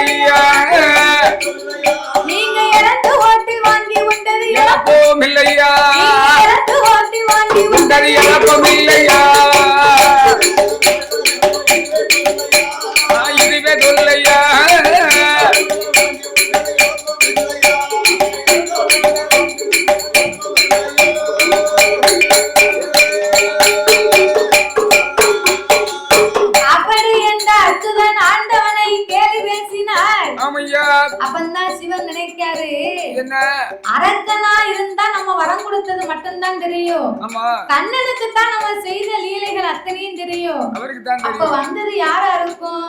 இல்லையா நீங்க இறந்து ஓட்டி வாங்கி உண்டது இழப்போம் இல்லையா இறந்து ஓட்டி வாங்கி உண்டது இழப்போம் இல்லையா இதுவே சொல்லையா அப்பந்தான் சிவன் நினைக்காரு என்ன அரக்கனா இருந்தா நம்ம வரம் கொடுத்தது மட்டும்தான் தெரியும் கண்ணனுக்கு தான் நம்ம செய்த லீலைகள் அத்தனையும் தெரியும் அப்ப வந்தது யாரா இருக்கும்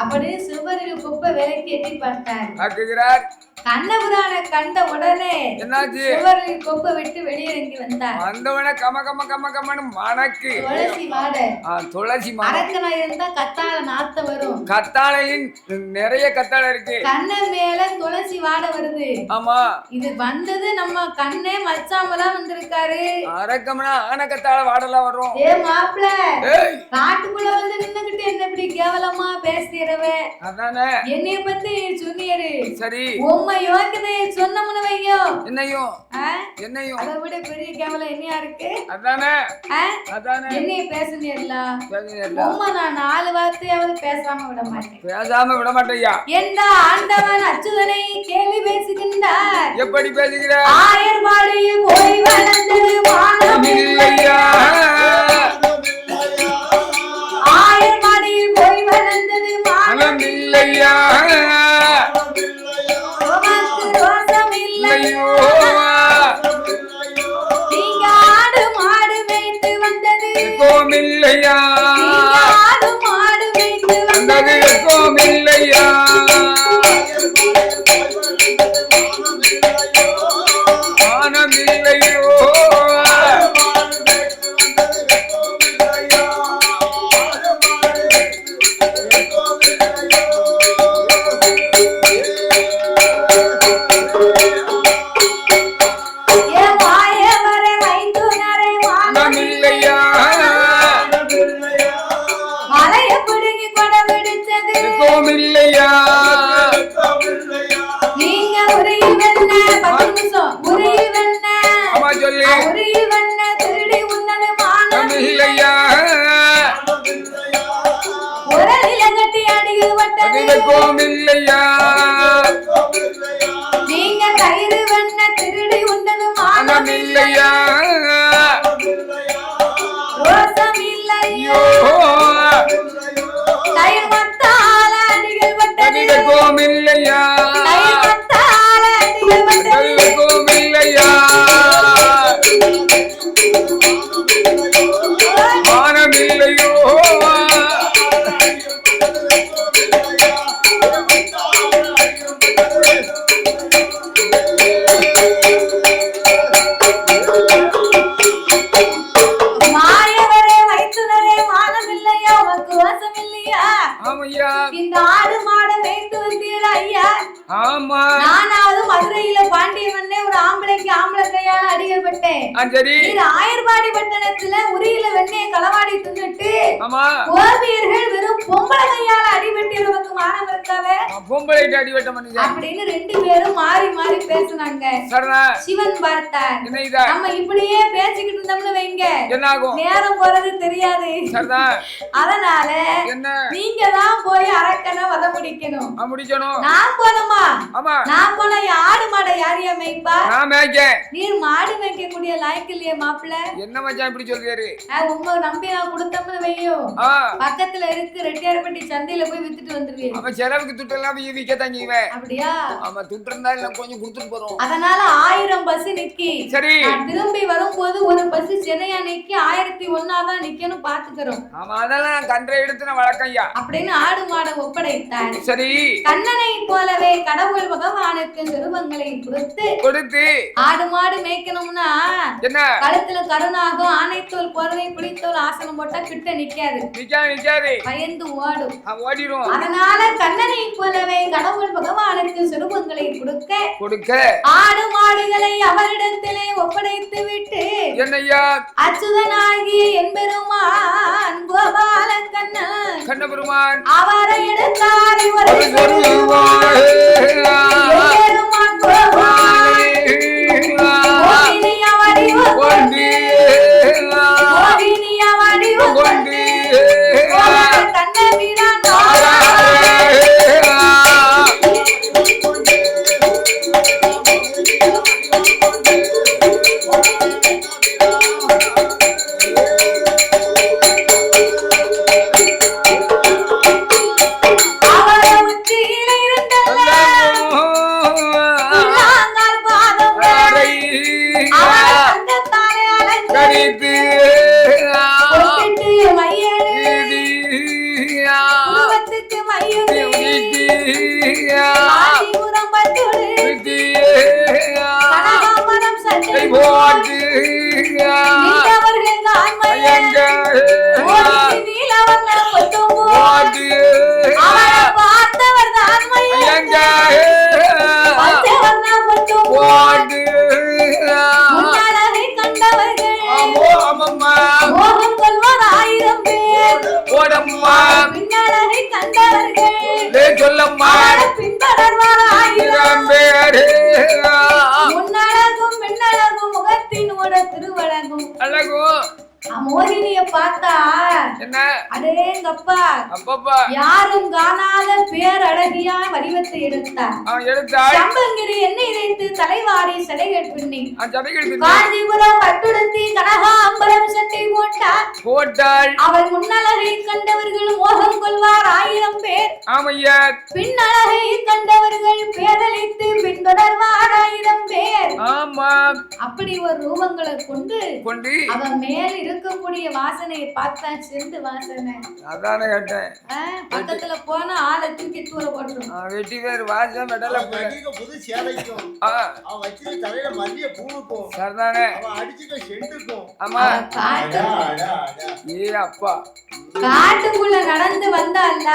அப்படி சுவரில் குப்பை விலைக்கு எட்டி பார்த்தார் கண்ணபுரான கண்ட உடனே சுவரில் குப்பை விட்டு வெளியிறங்கி வந்தார் வந்தவன கம கம கம கமன்னு மணக்கு துளசி வாடை துளசி அரக்கனா இருந்தா கத்தாழை நாத்த வரும் கத்தாழையின் நிறைய கத்தாழை இருக்கு கண்ணன் மேல துளசி வாடை வருது ஆமா இது வந்தது நம்ம கண்ணே மச்சாமதான் வந்திருக்காரு அரக்கம்னா ஆன கத்தாழை வாடெல்லாம் வரும் ஏ மாப்ள காட்டுக்குள்ள வந்து நின்னுகிட்டு என்ன இப்படி கேவலமா பேசுறவே அதானே என்னைய பத்தி சொன்னியரு சரி உம்மை யோகிதையை சொன்னமுன்னு வையோ என்னையும் அதை விட பெரிய கேவலம் என்னையா இருக்கு அதானே என்னைய பேசுனீர்ல உம்மை நான் 4 வார்த்தையாவது பேசாம விட மாட்டேயா எந்த ஆண்டவன் அச்சுதனை கேள்வி பேசுகின்றார் எப்படி பேசுகிறார் ஆயர்பாடியில் போய் வளர்ந்தது மானம் இல்லையா ஆயர்பாடியில் போய் வளர்ந்தது மானம் இல்லையா நீங்க ஆடு மாடு மேய்த்து வந்தது கோமில்லையா ஆடு மாடு மேய்த்து வந்தது கோமில்லையா ஆனமில்லையோ இல்லையா நீங்க உரையில் வெண்ண 10 நிமிஷம் உரையில் வெண்ண அம்மா சொல்லி உரையில் வெண்ண திருடி உன்னது மானம் இல்லையா உரலில கட்டி அடியில் வட்டது கோமில்லையா நீங்க கயிறு வெண்ண திருடி உன்னது மானம் இல்லையா ரோசம் இல்லையோ கயிறு மத்தால அடிகள் வட்டது கோமில்லையா கயிறு மத்தால அடிகள் வட்டது கோமில்லையா மானமில்லையோ மாயவரே வைத்துனரே மானமில்லையா உனக்கு வாசம் இல்லையா ஆமையா இந்த ஆடு மாடு மேய்த்து வந்தீரா ஐயா ஆமா நானாவது மதுரையில பாண்டியவன்னே ஒரு ஆம்பளைக்கு ஆம்பளை கையால அடிகள் பட்டேன் சரி இது ஆயர்பாடி பட்டணத்துல உரியில வெண்ணெய களவாடி தின்னுட்டு ஆமா கோபியர்கள் வெறும் பொம்பளை கையால அடிபட்டு நமக்கு மானம் இருக்காவே பொம்பளைக்கு அடிவட்டம் பண்ணுங்க அப்படின்னு 2 பேரும் மாறி மாறி பேசுனாங்க சிவன் பார்த்தார் நம்ம இப்படியே பேசிக்கிட்டு இருந்தோம்னு வைங்க என்னாகும் நேரம் போறது தெரியாது அதனால நீங்க தான் போய் அரக்கனை வத முடிக்கணும் நான் போனமா நான் போன ஆடு மாடை யாரையா மேய்ப்பா நான் மேய்க்க நீர் மாடு மேய்க்க கூடிய லாய்க்கு இல்லையே மாப்பிள்ள என்ன மச்சான் இப்படி சொல்றாரு உங்க நம்பி நான் கொடுத்தோம்னு வையோ பக்கத்துல இருக்கு ரெட்டியார்பட்டி சந்தையில போய் வித்துட்டு வந்துருவீங்க அவன் செலவுக்கு துட்டு எல்லாம் விக்க தாங்கிவேன் அப்படியா ஆமா துட்டு இருந்தா எல்லாம் கொஞ்சம் கொடுத்துட்டு போறோம் அதனால 1000 பஸ் நிக்கி சரி திரும்பி வரும்போது ஒரு பஸ் சென்னையா நிக்கி 1001 தான் நிக்கணும் பாத்துக்கிறோம் ஆமா அதெல்லாம் கன்றை எடுத்து நான் வளர்க்கையா அப்படின்னு ஆடு மாடை ஒப்படைத்தார் சரி கண்ணனை போலவே கடவுள் பகவானுக்கு செருவங்களை கொடுத்து ஆடு மாடு மேய்க்கணும்னா என்ன கழுத்துல கருணாகும் ஆனைத்தோல் போர்வை புலித்தோல் ஆசனம் போட்டா கிட்ட நிக்காது பயந்து ஓடிடும் அதனால கண்ணனை போலவே கடவுள் பகவானுக்கு செருவங்களை கொடுக்க ஆடு மாடுகளை அவரிடத்திலே ஒப்படைத்து விட்டு என்னையா அச்சுதனாகிய என்பெருமான் கோபால கண்ணன் கண்ணபெருமான் அவரை எடுத்தார் அவளை பார்த்தவர் தான் எங்க பச்சைவர்ண பொட்டு போடு முன்னழகை கண்டவர்கள் அம்மம்மா மோகம் கொள்வார் 1000 பேர் போடம்மா பின்னழகை கண்டவர்கள் சொல்லம்மா பின்தொடர்வார் 1000 பேரு முன்னழகும் பின்னழகும் முகத்தினோட திருவழகும் அழகும் மோகினிய பார்த்தா என்ன அடேங்கப்பா அப்பப்பா யாரும் காணாத பேரழகியா வடிவத்தை எடுத்தார் எடுத்தாள் சம்பங்கிரி எண்ணெய் வைத்து தலைவாரி சடைகள் பின்னி சடைகள் காஞ்சிபுரம் பட்டுடுத்தி கனகாம்பரம் சட்டை போட்டாள் அவள் முன்னழகை கண்டவர்கள் மோகம் கொள்வார் 1000 பேர் ஆமையா பின்னழகை கண்டவர்கள் பேதலித்து பின்தொடர்வார் 1000 பேர் ஆமா அப்படி ஒரு ரூபங்களை கொண்டு கொண்டு அவன் மேல இருக்கக்கூடிய வாசனையை பார்த்தா செந்து வாசனை அதானே கேட்டேன் பக்கத்துல போனா ஆளை தூக்கி தூர போட்டுரும் வெட்டி வேறு வாசம் மெடல புது சேலைக்கும் அவன் வச்சு தலையில மல்லிய பூவுக்கும் சரிதானே அவன் அடிச்சுக்க செண்டுக்கும் ஆமா ஏ அப்பா காட்டுக்குள்ள நடந்து வந்தால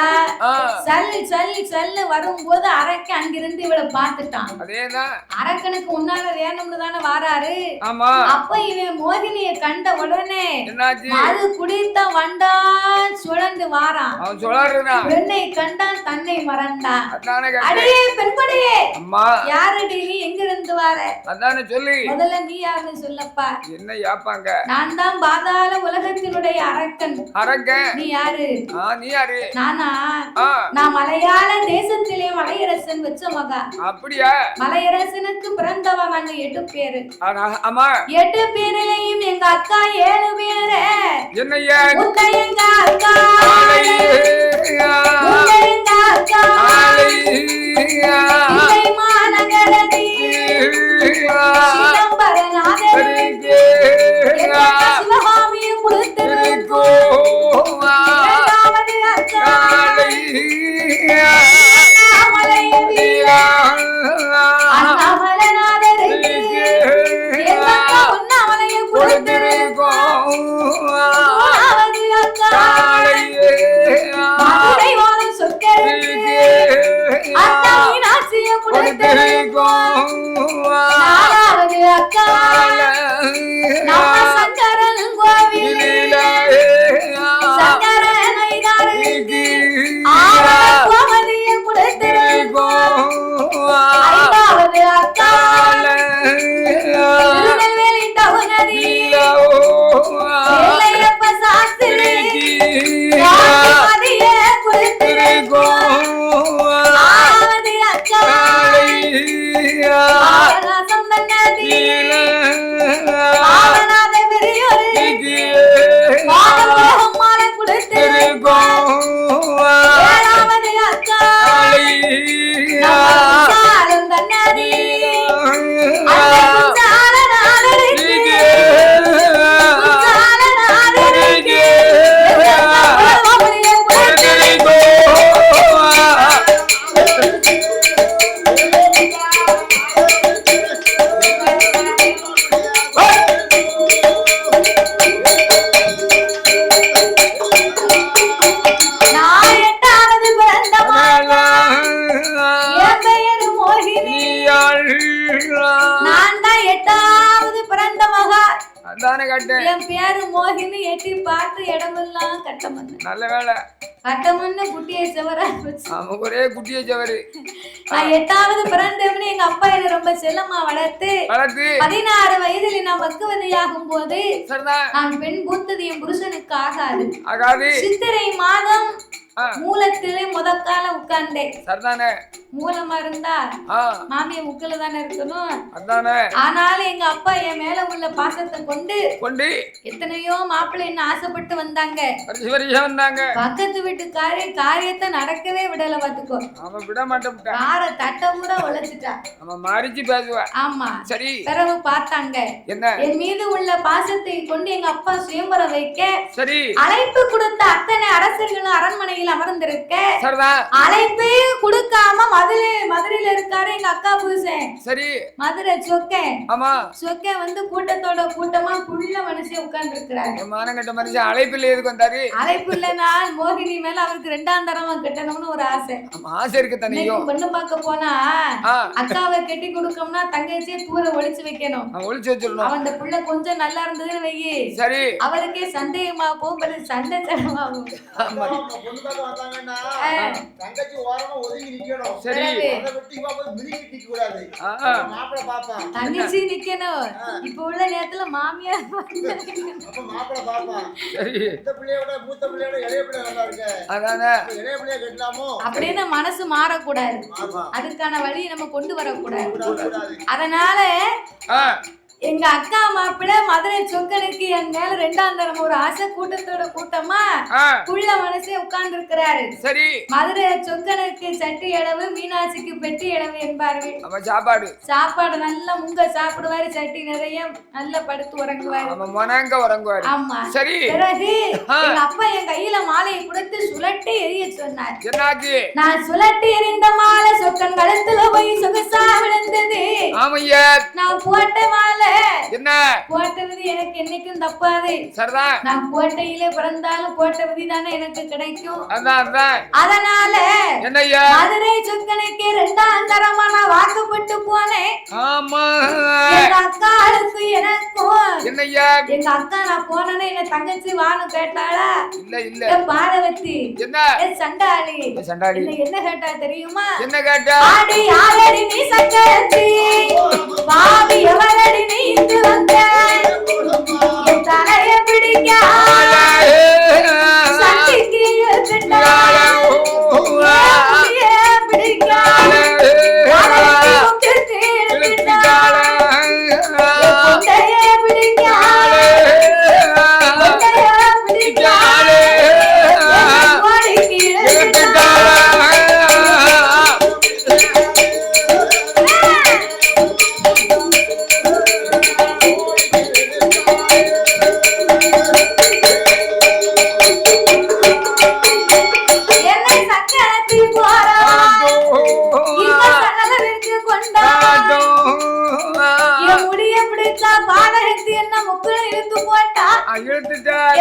சல்லு சல்லு சல்லு வரும்போது அரக்க அங்கிருந்து இவளை பார்த்துட்டான் அதேதான் அரக்கனுக்கு முன்னால வேணும்னு தானே வாராரு ஆமா அப்ப இவன் மோகினிய கண்ட உடனே என்னாச்சு அது குடித்த வண்டான் சுழந்து வாரான் அவன் சொல்றான் பெண்ணை கண்டான் தன்னை மறந்தான் அதானே அடியே பெண்படியே அம்மா யாரடி நீ எங்க இருந்து வார அதானே சொல்லி முதல்ல நீ யாருன்னு சொல்லப்பா என்ன யாப்பாங்க நான் தான் பாதாள உலகத்தினுடைய அரக்கன் அரக்கன் நீ யாரு நீ யாரு நானா நான் மலையாள தேசத்திலே மலையரசன் வச்ச மகா அப்படியா மலையரசனுக்கு பிறந்தவ நாங்க 8 பேரு ஆமா 8 பேரிலையும் எங்க அக்கா 7 பேரு என்னையா எங்க அக்கா எங்க அக்கா மாநகரதி சிதம்பரநாதருக்கு சிவகாமியை கொடுத்திருக்கோ இரண்டாவது அக்கா அண்ணாமலைநாதருக்கு எங்க அக்கா உண்ணாமலையை கொடுத்திருக்கோ மூணாவது அக்கா மதுரை வாழும் சொற்கருக்கு அக்கா மீனாட்சியை கொடுத்திருக்கோ நாலாவது அக்கா நம்ம சங்கரன் கோவில் சங்கரனைதாருக்கு கோமதியை கொடுத்திருக்கோ ஐந்தாவது அக்கா திருநெல்வேலி டவுனதி எல்லையப்ப சாஸ்திரி மதியை கொடுத்திருக்கோ ஆறாவது அக்கா ஆவணாசம் தன்னதி ஆவணாத பெரியோருக்கு மாதமோகம் மாலை கொடுத்திருக்கோ ஏழாவது அக்கா சாலும் தன்னதி என் பேரு மோகினி எட்டி பார்த்து இடமெல்லாம் கட்டமண்ணு நல்ல வேலை கட்டமண்ணு குட்டியை செவரா நமக்கு ஒரே குட்டியை செவரு நான் 8வது பிறந்தவனு எங்க அப்பா என்ன ரொம்ப செல்லமா வளர்த்து 16 வயதில் நான் பக்குவதையாகும் போது நான் பெண் பூத்தது என் புருஷனுக்கு ஆகாது சித்திரை மாதம் மூலத்திலே முதக்கால உட்கார்ந்தேன் சரிதானே மூலமா இருந்தா மாமிய முக்கல தானே இருக்கணும் அதானே ஆனாலும் எங்க அப்பா என் மேல உள்ள பாசத்தை கொண்டு எத்தனையோ மாப்பிள்ளை என்ன ஆசைப்பட்டு வந்தாங்க பக்கத்து வீட்டுக்காரி காரியத்தை நடக்கவே விடல பாத்துக்கோ அவன் விட மாட்டேன் கார தட்ட கூட உழைச்சிட்டா அவன் மாறிச்சு பேசுவா ஆமா சரி பிறகு பார்த்தாங்க என்ன என் மீது உள்ள பாசத்தை கொண்டு எங்க அப்பா சுயம்பரம் வைக்க சரி அழைப்பு கொடுத்த அத்தனை அரசர்களும் அரண்மனையில் அமர்ந்திருக்க அழைப்பே கொடுக்காம மதுரையில இருக்காரு எங்க அக்கா புருஷன். சரி. மதுரை சொக்கன். ஆமா. சொக்கன் வந்து கூட்டத்தோட கூட்டமா புள்ள மனுஷன் உட்கார்ந்து இருக்கிறாரு. மானங்கட்ட மனுஷன் அழைப்பில் எதுக்கு வந்தாரு? அழைப்பில்லைன்னா மோகினி மேல அவருக்கு 2ஆம் தரமா கட்டணும்னு ஒரு ஆசை. ஆசை இருக்கு தனியும். பொண்ணு பார்க்க போனா அக்காவை கட்டி கொடுக்கணும்னா தங்கச்சியை தூர ஒளிச்சு வைக்கணும். ஒளிச்சு வச்சிடணும். அவன் அந்த புள்ள கொஞ்சம் நல்லா இருந்ததுன்னு வையி. சரி. அவருக்கே சந்தேகமா போகும்போது சண்டை சடமாகும். தங்கச்சி ஓரமா ஒதுங்கி நிக்கணும். சரி. அதை விட்டு இவ போய் மிதிக்கி நிக்க கூடாது. மாப்பிளை பாப்பான். தங்கச்சி நிக்கணும். இப்ப உள்ள நேரத்துல மாமியார் அப்ப மாப்பிளை பாப்பான். சரி. இந்த பிள்ளையோட மூத்த பிள்ளையோட இளைய பிள்ளை நல்லா இருக்கு. அதானே. இளைய பிள்ளைய கட்டலாமோ? அப்படின்னு மனசு மாறக்கூடாது. அதுக்கான வழி நம்ம கொண்டு வரக்கூடாது. அதனால எங்க அக்கா மாப்பிள்ளை மதுரை சொக்கனுக்கு என் மேல 2ஆம் தரம் ஒரு ஆசை. கூட்டத்தோட கூட்டமா புள்ள மனசே உட்கார்ந்து இருக்கிறாரு. சரி. மதுரை சொக்கனுக்கு சட்டி அளவு, மீனாட்சிக்கு பெட்டி அளவு என்பார்கள். சாப்பாடு நல்லா முங்க சாப்பிடுவாரு. சட்டி நிறைய நல்லா படுத்து உறங்குவாரு. ஆமா. சரி. பிறகு எங்க அப்பா என் கையில மாலையை கொடுத்து சுழட்டி எரிய சொன்னார். நான் சுழட்டி எறிந்த மாலை சொக்கன் கழுத்துல போய் சொகசா விழுந்தது. நான் போட்ட மாலை என்ன போட்டது எனக்கு என்னைக்கும் தப்பாது. சரிதான். நான் கோட்டையிலே பிறந்தாலும் போட்ட விதி தானே எனக்கு கிடைக்கும். அதனால மதுரை சொக்கனுக்கு 2ஆம் தரமா நான் வாக்குப்பட்டு போனேன். எங்க அக்காளுக்கு எனக்கும் எங்க அக்கா நான் போனேன்னு என்ன தங்கச்சி வான்னு கேட்டாளா? இல்ல பாலவத்தி சண்டாளி என்ன கேட்டா தெரியுமா? என்ன கேட்டா? ஆடி யாரடி நீ சக்கரத்தி பாவி எவரடி நீ இங்கு வந்த என் தலைய பிடிக்க சட்டிக்கு இழுத்துட்டாள பிடிக்க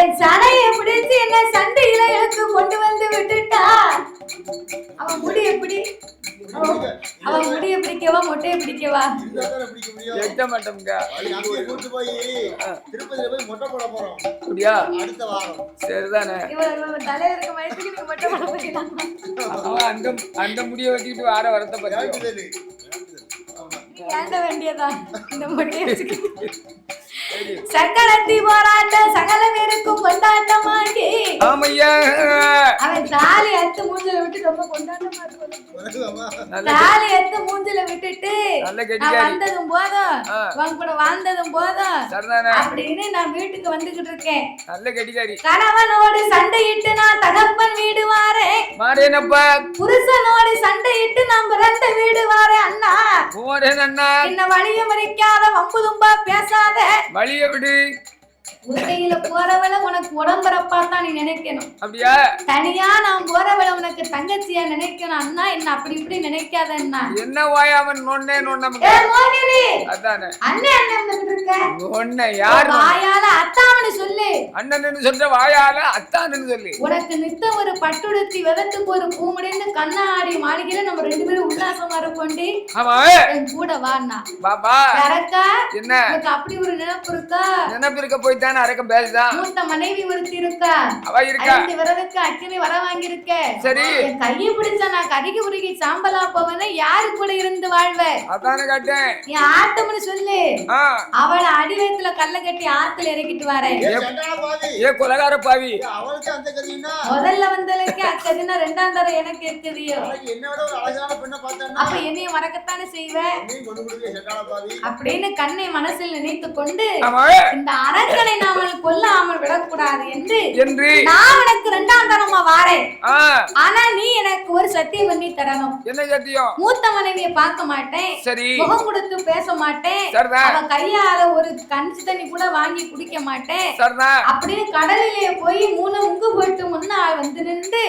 என் சடையை பிடிச்சு என்ன சண்டையில இழுத்து கொண்டு வந்து விட்டுட்டா. அவன் முடிய பிடிக்கவா மொட்டையை பிடிக்கவா? எட்ட மாட்டோம்ங்க. திருப்பதியில போய் மொட்டை போட போறோம். அப்படியா? அடுத்த வாரம். சரிதானே. இவன் தலைவருக்கு வயசுக்கு நீ மொட்டை போட போறீங்களா? அந்த முடிய வச்சுக்கிட்டு வார வரத பத்தி ஏண்ட வேண்டியதான் இந்த மொட்டையை வச்சுக்கிட்டு. சக்கரத்தி போராட்டம் சகல பேருக்கும் கொண்டாட்டமாகி அவன் தாலி அத்து மூஞ்சில விட்டு ரொம்ப கொண்டாட்டமா இருக்கும். தாலி அத்து மூஞ்சில விட்டுட்டு நான் வந்ததும் போதும் உன் கூட வாழ்ந்ததும் போதும் அப்படின்னு நான் வீட்டுக்கு வந்துகிட்டு இருக்கேன். கணவனோடு சண்டையிட்டு நான் தகப்பன் வீடு வாரேன். புருஷனோடு சண்டையிட்டு நான் பிறந்த வீடு வாரேன். அண்ணா என்ன வழிய மறிக்காத வம்பு தும்பா பேசாத. வழிய விடு. உதவியில போறவள உனக்கு உடம்பரப்பா தான் நீ நினைக்கணும். அப்படியா? தனியா நான் போறவள உனக்கு தங்கச்சியா நினைக்கணும். அண்ணா என்ன அப்படி இப்படி நினைக்காத. என்ன வாயாவன் நொண்ணே நொண்ண அதானே அண்ணன் இருக்க நொண்ண யார் வாயால அத்தான்னு சொல்லு. அண்ணன்னு சொல்ற வாயால அத்தான்னு சொல்லு. உனக்கு நித்த ஒரு பட்டுடுத்தி விதத்துக்கு ஒரு பூமுடிந்து கண்ணாடி மாளிகையில நம்ம 2 பேரும் உல்லாசமா இருப்போண்டி. ஆமா என் கூட வாண்ணா. பாபா கரெக்டா? என்ன உனக்கு அப்படி ஒரு நினைப்பு இருக்கா? நினைப்பு இருக்க போய் அரக்கம் பேசுதா. மூத்த மனைவி ஒருத்தி இருக்கா. அவ இருக்கா. 5 விரலுக்கு அக்கினி வர வாங்கி இருக்க. சரி. என் கையை பிடிச்சா நான் கருகி உருகி சாம்பலா போவேன்னு யாரு கூட இருந்து வாழ்வ? அதானே கேட்டேன். நீ ஆட்டம்னு சொல்லு. அவளை அடிவயத்துல கல்ல கட்டி ஆத்துல இறக்கிட்டு வரேன். ஏ கொலகார பாவி. அவளுக்கு அந்த கதினா முதல்ல வந்தலக்கு அக்கதினா 2ஆம் தரம் எனக்கு இருக்குதியோ. என்னோட ஒரு அழகான பெண்ணை பார்த்தேன்னா அப்ப என்னைய மறக்கத்தானே செய்வ. நீ கொண்டுடுறியே சண்டாள பாவி அப்படின்னு கண்ணை மனசில் நினைத்து கொண்டு இந்த அரக்கனை நாமல் கொல்லாமல் விடக்கூடாது என்று நான் உனக்கு 2ஆம் தரமா வாரேன். ஆனா நீ எனக்கு ஒரு சத்தியம் பண்ணி தரணும். என்ன சத்தியம்? மூத்த மனைவியை பார்க்க மாட்டேன். சரி. முகம் கொடுத்து பேச மாட்டேன். அவ கையால ஒரு கஞ்சி தண்ணி கூட வாங்கி குடிக்க மாட்டேன். அப்படின்னு கடலிலே போய் 3 முங்கு போட்டு முன்னால் வந்து நின்று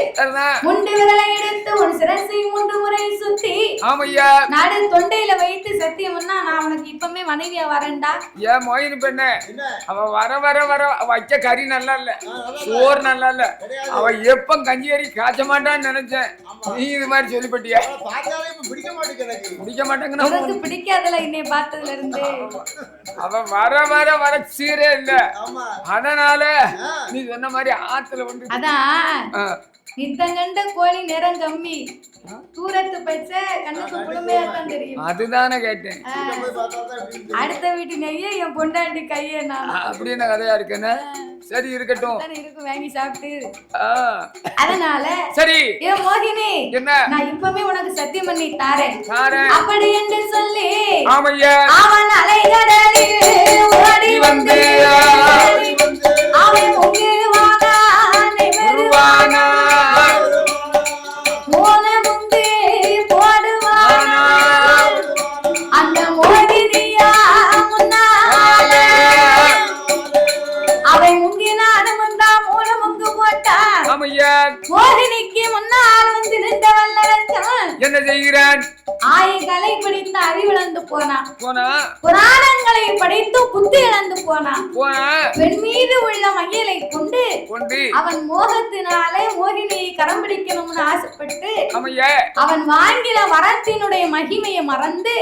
முண்டு விரலை எடுத்து ஒரு சிரசை 3 முறை சுத்தி ஆமையா நடு தொண்டையில வைத்து சத்தியம்னா நான் உனக்கு இப்பமே மனைவியா வரேன்டா. ஏன் மோயினு பெண்ணே அவ வர வர வர வைக்க கறி நல்லா இல்ல, சோறு நல்லா இல்ல. அவ எப்ப கஞ்சி கறி காய்ச்ச மாட்டான்னு நினைச்சேன். நீ இது மாதிரி சொல்லிப்பட்டியா? பிடிக்க மாட்டேங்கன்னா உனக்கு பிடிக்காதல என்னைய பார்த்ததுல இருந்து. அவ வர வர வர சீரே இல்ல, அதனால நீ சொன்ன மாதிரி ஆத்துல வந்து அதான் நித்தங்கண்ட கோழி நேரம் கம்மி, தூரத்து பச்ச கண்ணுக்கு புலமையா தான் தெரியும். அதுதானே கேட்டேன். அடுத்த வீட்டு நெய்ய என் பொண்டாட்டி கையே நான் அப்படின்னு கதையா இருக்குன்னு. சரி இருக்கட்டும், இருக்கும் வாங்கி சாப்பிட்டு. அதனால சரி ஏ மோகினி என்ன நான் இப்பவே உனக்கு சத்தியம் பண்ணி தாரேன் அப்படி என்று சொல்லி ஆமையா அவன் அலைகடலில் ஓடி வந்து அவன் முங்கிடுவானா மெருவானா மோன முங்கி போடுவானா அந்த மோகினியா முன்னால அவன் முங்கினானு முந்தா மூல முங்கு போட்டா மோகினிக்கு முன்னால் வந்து நின்ற வல்லரசன் என்ன செய்கிறான்? ஆயங்களை படித்து அறிவிழந்து போனான். புராணங்களை படித்து புத்தி இழந்து போனான். பெண் மீது உள்ள மையலை கொண்டு அவன் மோகத்தினாலே மோகினியை கரம் பிடிக்கணும்னு ஆசைப்பட்டு அவன் வாங்கின வரத்தினுடைய மகிமையை மறந்து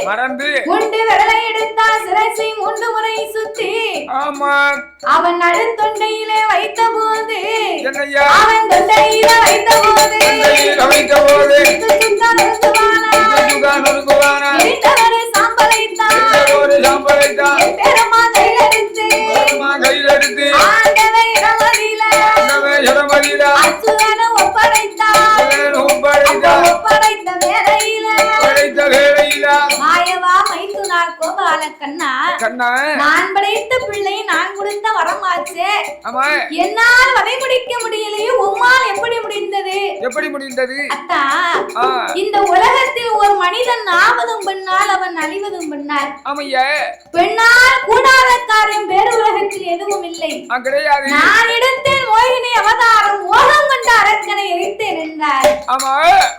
கொண்டு விரலை எடுத்தான். சிரசை 3 முறை சுத்தி அவன் நடுத்தொண்டையிலே வைத்த போது அவன் தொண்டையில வைத்த போது சாம்பலைத்தான் பெருமா கையிலெடுத்து ஆண்டவை இடமதியில அச்சுதன ஒப்படைத்த வேளையில மாயவா மைத்துனார் கோபால கண்ணா நான் படைத்த பிள்ளை நான் கொடுத்த வரமாச்சே, என்னால் வதை முடிக்க முடியலையே, உம்மால் எப்படி முடிந்தது? எப்படி முடிந்தது? அத்தா இந்த உலகத்தில் ஒரு மனிதன் ஆவதும் பெண்ணால் அவன் அழிவதும் பெண்ணால். பெண்ணால் கூடாத காரியம் வேறு உலகத்தில் எதுவும் இல்லை. நான் எடுத்தேன் மோகினி அவதாரம், மோகம் கொண்ட அரக்கனை எரித்தேன் என்றார்.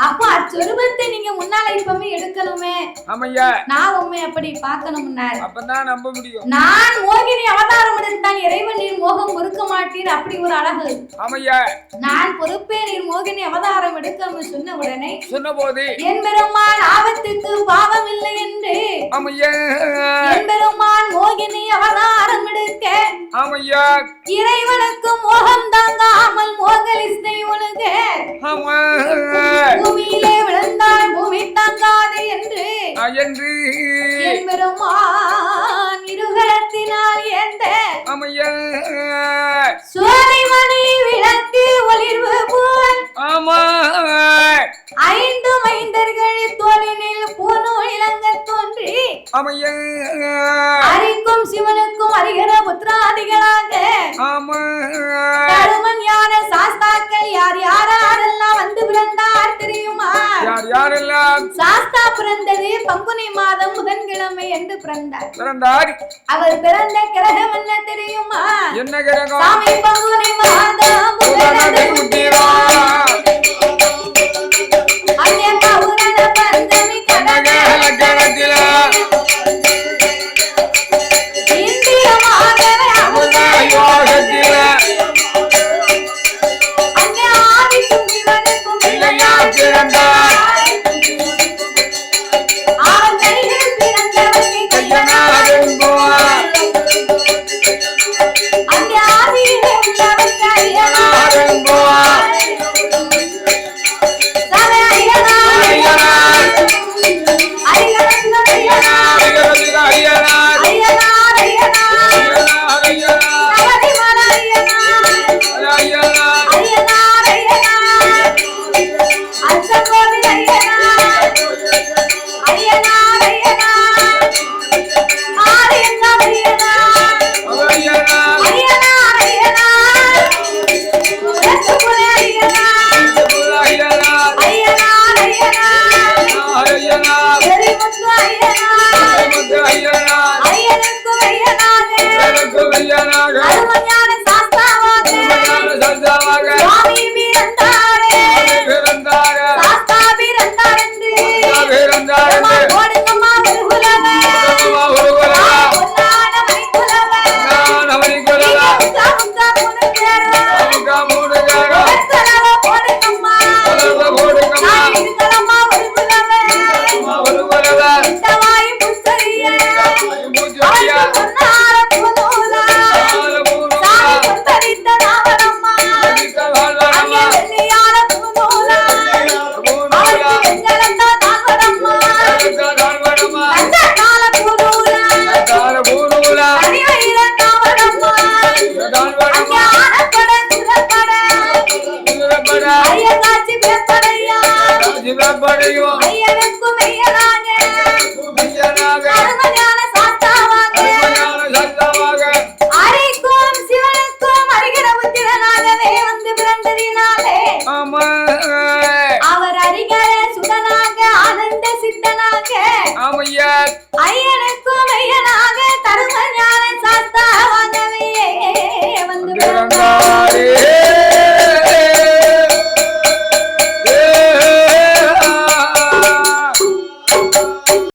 அப்போ அச்சொருபத்தை நீங்க முன்னால இப்பமே எடுக்கணுமே, நான் உண்மை அப்படி பார்க்கணும்னார். அப்பதான் நம்ப முடியும். நான் மோகினி அவதாரம் எடுத்தான், இறைவன் நீர் மோகம் பொறுக்க மாட்டீர், அப்படி ஒரு அழகு. நான் பொறுப்பே நீர் மோகினி அவதாரம் எடுக்கணும்னு சொன்ன உடனே சொன்னபோது என் பெருமான் ஆபத்துக்கு பாவம் இல்லை என்று என் பெருமான் மோகினி அவதாரம் எடுக்க இறைவனுக்கு மோகம் தாங்காமல் மோகலிசை ஒழுக பூமியிலே விழுந்தால் பூமி தாங்காது என்று என் பெருமான் இருகரத்தினால் ஏந்த சோலைமணி விளக்கு ஒளிர்வு போல் 5 மைந்தர்கள் தோளினில் பூநூல் இளங்க தோன்றி அரிக்கும் சிவனுக்கும் அறிகிற புத்திராதிகளாக தருமன் யான சாஸ்தாக்கள் யார் யாரெல்லாம் வந்து பிறந்தார் தெரியுமா? சாஸ்தா பிறந்தது பங்குனி மாதம் புதன்கிழமை என்று பிறந்தார். அவர் பிறந்த கிரகம் என்ன தெரியுமா? சாமி பங்குனி மாதம் அங்கே பௌரண பஞ்சமி கடகத்தில் இந்தியமாகவே அங்கே ஆதிக்கும் சிவனுக்கும் பிறந்தார். அவன் கையில் பிறந்தவர்கள் கையனார், அங்கே ஆதியிலே உள்ளவன் கையனார். சாஸ்தா போடுங்கம்மா ஒரு குலவை பொன்னான மணிக்குலவை முத்தா மூணு பேரும் செலவை போடுங்கம்மா இருங்களம்மா ஒரு குலவை வாயும் புத்தரிய பொன்னார பூநூலா சாமி புத்தரித்த நாவரம்மா அங்கே வெள்ளியான பூநூலா அவருக்கு வெண்கலத்தான் நாவரம்மா அந்த கால பூநூலா அணிவயிற நாவரம்மா அங்கே ஆனப்பட சுரப்பட ஐயங்காட்சி பேப்படையா ஐயனுக்கும் மெய்யனாக அருமையான சாத்தாவாக அரிக்கும் சிவனுக்கும் அருகிற புத்திரனாகவே வந்து பிறந்ததினாலே அவர் அருகிற சுதனாக ஆனந்த சித்தனாக ஐய